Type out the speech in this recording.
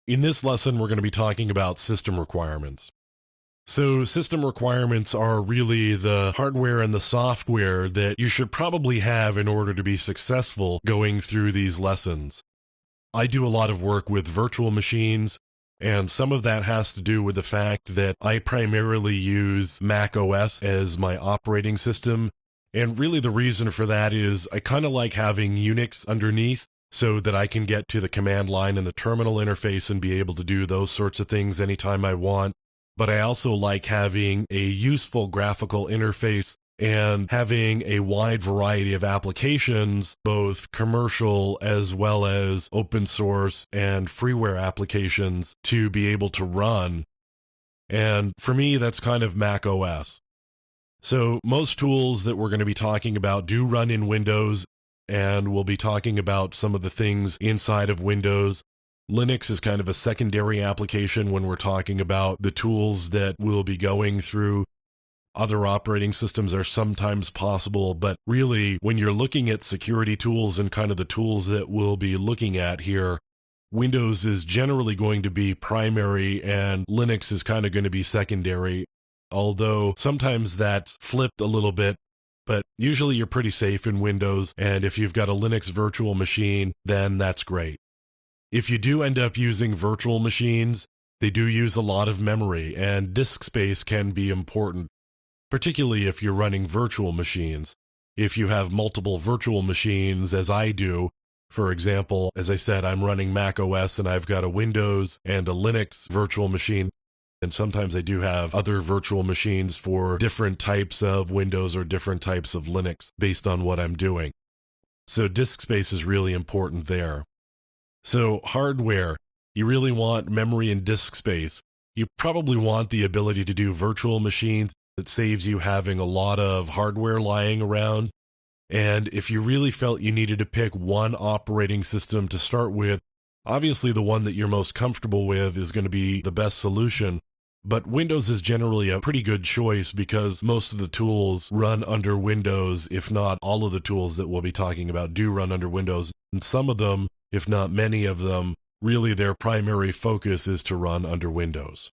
In this lesson, we're going to be talking about system requirements. So system requirements are really the hardware and the software that you should probably have in order to be successful going through these lessons. I do a lot of work with virtual machines, and some of that has to do with the fact that I primarily use Mac OS as my operating system. And really the reason for that is I kind of like having Unix underneath so that I can get to the command line and the terminal interface and be able to do those sorts of things anytime I want. But I also like having a useful graphical interface and having a wide variety of applications, both commercial as well as open source and freeware applications to be able to run. And for me, that's kind of Mac OS. So most tools that we're going to be talking about do run in Windows, and we'll be talking about some of the things inside of Windows. Linux is kind of a secondary application when we're talking about the tools that we'll be going through. Other operating systems are sometimes possible, but really, when you're looking at security tools and kind of the tools that we'll be looking at here, Windows is generally going to be primary and Linux is kind of going to be secondary, although sometimes that's flipped a little bit. But usually you're pretty safe in Windows, and if you've got a Linux virtual machine, then that's great. If you do end up using virtual machines, they do use a lot of memory, and disk space can be important, particularly if you're running virtual machines. If you have multiple virtual machines, as I do, for example, as I said, I'm running Mac OS and I've got a Windows and a Linux virtual machine. And sometimes I do have other virtual machines for different types of Windows or different types of Linux based on what I'm doing. So disk space is really important there. So hardware, you really want memory and disk space. You probably want the ability to do virtual machines. It saves you having a lot of hardware lying around. And if you really felt you needed to pick one operating system to start with, obviously the one that you're most comfortable with is going to be the best solution. But Windows is generally a pretty good choice because most of the tools run under Windows, if not all of the tools that we'll be talking about do run under Windows. And some of them, if not many of them, really their primary focus is to run under Windows.